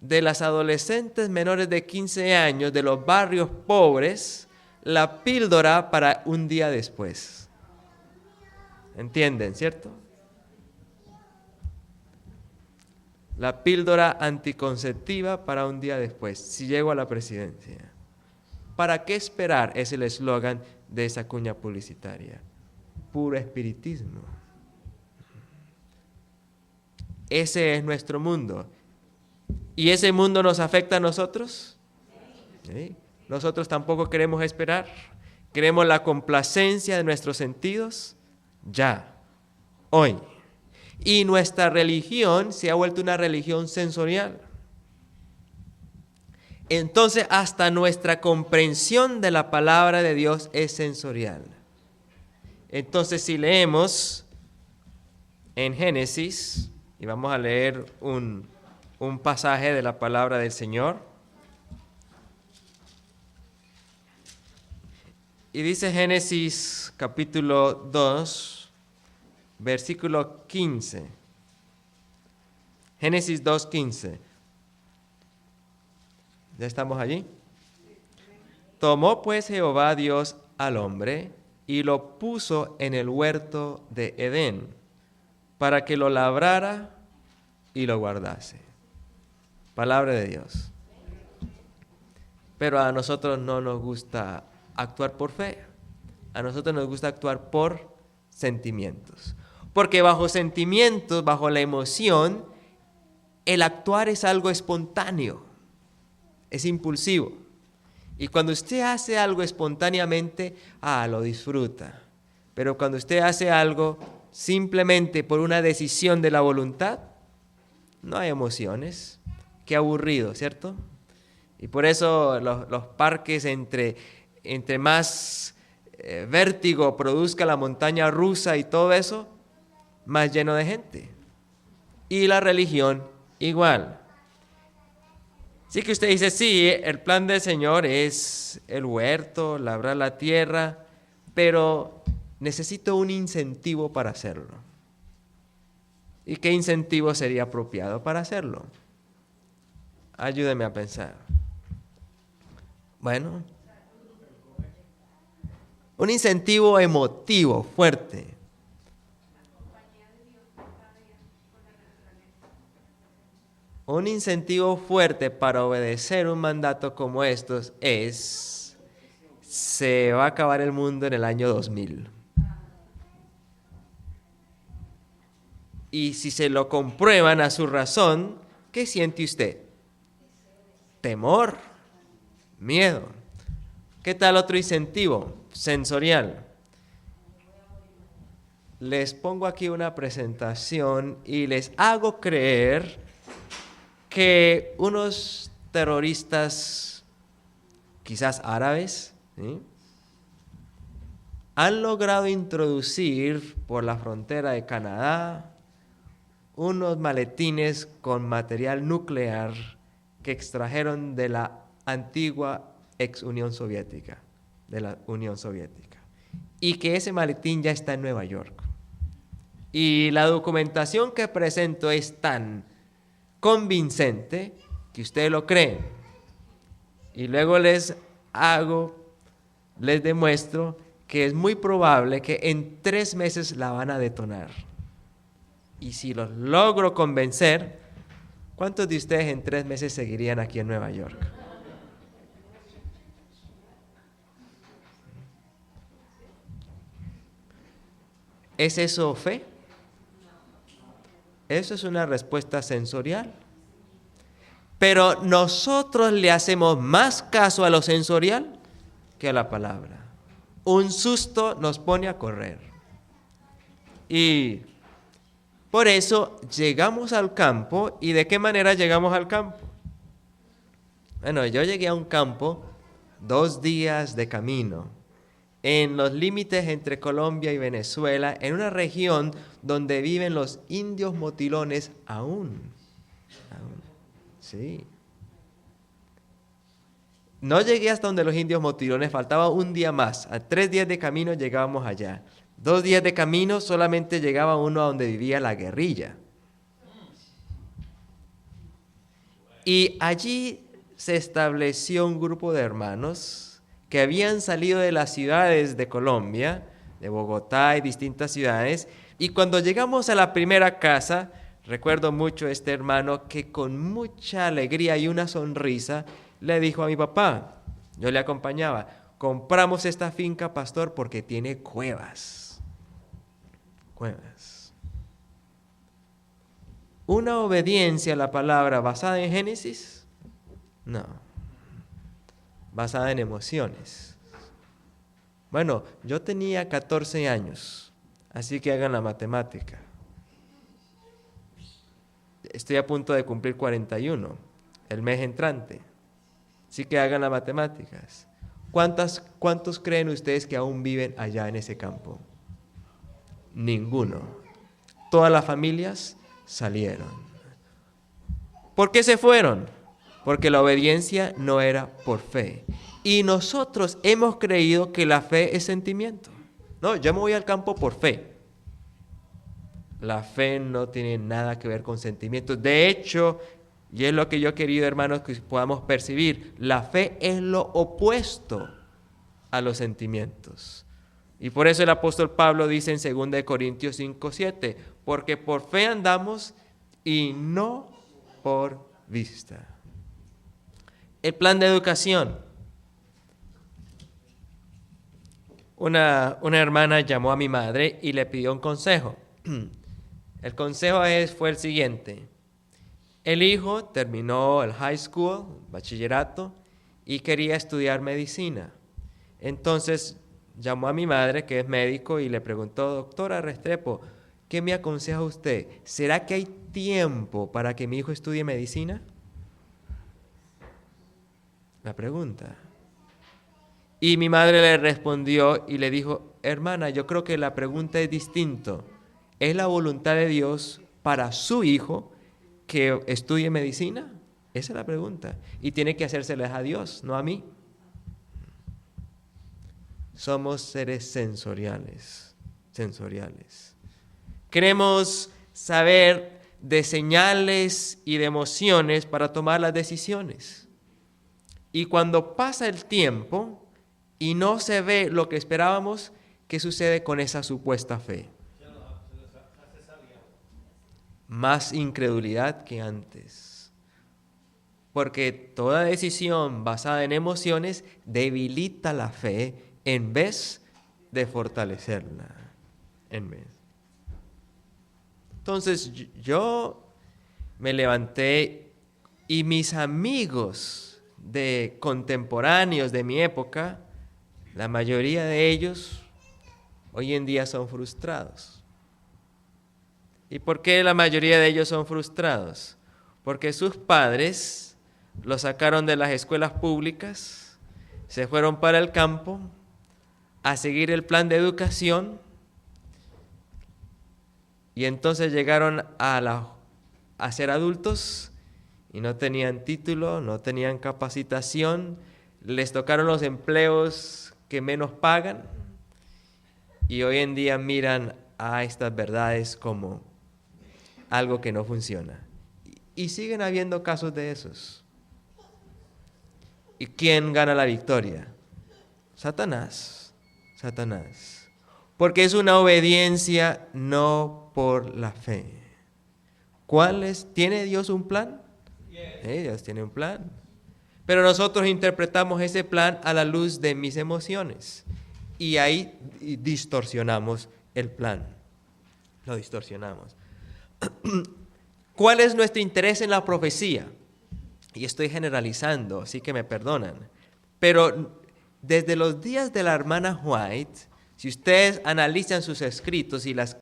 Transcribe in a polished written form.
de las adolescentes menores de 15 años de los barrios pobres la píldora para un día después. ¿Entienden, cierto? La píldora anticonceptiva para un día después, si llego a la presidencia. ¿Para qué esperar? Es el eslogan de esa cuña publicitaria. Puro espiritismo. Ese es nuestro mundo. ¿Y ese mundo nos afecta a nosotros? ¿Sí? Nosotros tampoco queremos esperar. Queremos la complacencia de nuestros sentidos ya, hoy. Y nuestra religión se ha vuelto una religión sensorial. Entonces, hasta nuestra comprensión de la palabra de Dios es sensorial. Entonces, si leemos en Génesis, y vamos a leer un pasaje de la palabra del Señor, y dice Génesis capítulo 2, versículo 15. Génesis 2:15. ¿Ya estamos allí? Tomó pues Jehová Dios al hombre y lo puso en el huerto de Edén para que lo labrara y lo guardase. Palabra de Dios. Pero a nosotros no nos gusta actuar por fe. A nosotros nos gusta actuar por sentimientos. Porque bajo sentimientos, bajo la emoción, el actuar es algo espontáneo. Es impulsivo. Y cuando usted hace algo espontáneamente, lo disfruta. Pero cuando usted hace algo simplemente por una decisión de la voluntad, no hay emociones. Qué aburrido, ¿cierto? Y por eso los parques, entre más vértigo produzca la montaña rusa y todo eso, más lleno de gente. Y la religión igual. Así que usted dice, sí, el plan del Señor es el huerto, labrar la tierra, pero necesito un incentivo para hacerlo. ¿Y qué incentivo sería apropiado para hacerlo? Ayúdeme a pensar. Bueno, un incentivo emotivo, fuerte. Un incentivo fuerte para obedecer un mandato como estos es: se va a acabar el mundo en el año 2000. Y si se lo comprueban a su razón, ¿qué siente usted? Temor, miedo. ¿Qué tal otro incentivo sensorial? Les pongo aquí una presentación y les hago creer que unos terroristas, quizás árabes, ¿sí?, han logrado introducir por la frontera de Canadá unos maletines con material nuclear que extrajeron de la antigua Unión Soviética, y que ese maletín ya está en Nueva York. Y la documentación que presento es tan convincente que ustedes lo creen. Y luego les demuestro que es muy probable que en 3 meses la van a detonar. Y si los logro convencer, ¿cuántos de ustedes en 3 meses seguirían aquí en Nueva York? ¿Es eso fe? Eso es una respuesta sensorial. Pero nosotros le hacemos más caso a lo sensorial que a la palabra. Un susto nos pone a correr. Y por eso llegamos al campo. ¿Y de qué manera llegamos al campo? Bueno, yo llegué a un campo 2 días de camino, en los límites entre Colombia y Venezuela, en una región donde viven los indios motilones aún. Sí. No llegué hasta donde los indios motilones, faltaba un día más. A 3 días de camino llegábamos allá. 2 días de camino solamente llegaba uno a donde vivía la guerrilla. Y allí se estableció un grupo de hermanos que habían salido de las ciudades de Colombia, de Bogotá y distintas ciudades. Y cuando llegamos a la primera casa, recuerdo mucho a este hermano que con mucha alegría y una sonrisa le dijo a mi papá, yo le acompañaba, compramos esta finca, pastor, porque tiene cuevas. Cuevas. ¿Una obediencia a la palabra basada en Génesis? No. Basada en emociones. Bueno, yo tenía 14 años, así que hagan la matemática. Estoy a punto de cumplir 41, el mes entrante. Así que hagan las matemáticas. ¿Cuántos creen ustedes que aún viven allá en ese campo? Ninguno. Todas las familias salieron. ¿Por qué se fueron? Porque la obediencia no era por fe. Y nosotros hemos creído que la fe es sentimiento. No, yo me voy al campo por fe. La fe no tiene nada que ver con sentimientos. De hecho, y es lo que yo he querido, hermanos, que podamos percibir, la fe es lo opuesto a los sentimientos. Y por eso el apóstol Pablo dice en 2 Corintios 5:7, porque por fe andamos y no por vista. El plan de educación. Una hermana llamó a mi madre y le pidió un consejo. El consejo fue el siguiente. El hijo terminó el high school, bachillerato, y quería estudiar medicina. Entonces llamó a mi madre, que es médico, y le preguntó, doctora Restrepo, ¿qué me aconseja usted? ¿Será que hay tiempo para que mi hijo estudie medicina? La pregunta. Y mi madre le respondió y le dijo, hermana, yo creo que la pregunta es distinto. ¿Es la voluntad de Dios para su hijo que estudie medicina? Esa es la pregunta. Y tiene que hacérselas a Dios, no a mí. Somos seres sensoriales. Queremos saber de señales y de emociones para tomar las decisiones. Y cuando pasa el tiempo y no se ve lo que esperábamos, ¿qué sucede con esa supuesta fe? Más incredulidad que antes. Porque toda decisión basada en emociones debilita la fe en vez de fortalecerla. Entonces yo me levanté y mis amigos de contemporáneos de mi época, la mayoría de ellos hoy en día son frustrados. ¿Y por qué la mayoría de ellos son frustrados? Porque sus padres los sacaron de las escuelas públicas, se fueron para el campo a seguir el plan de educación y entonces llegaron a ser adultos y no tenían título, no tenían capacitación, les tocaron los empleos que menos pagan y hoy en día miran a estas verdades como algo que no funciona. Y siguen habiendo casos de esos. ¿Y quién gana la victoria? Satanás. Porque es una obediencia no por la fe. ¿Tiene Dios un plan? Dios tiene un plan. Pero nosotros interpretamos ese plan a la luz de mis emociones. Y ahí distorsionamos el plan. Lo distorsionamos. ¿Cuál es nuestro interés en la profecía? Y estoy generalizando, así que me perdonan. Pero desde los días de la hermana White, si ustedes analizan sus escritos y las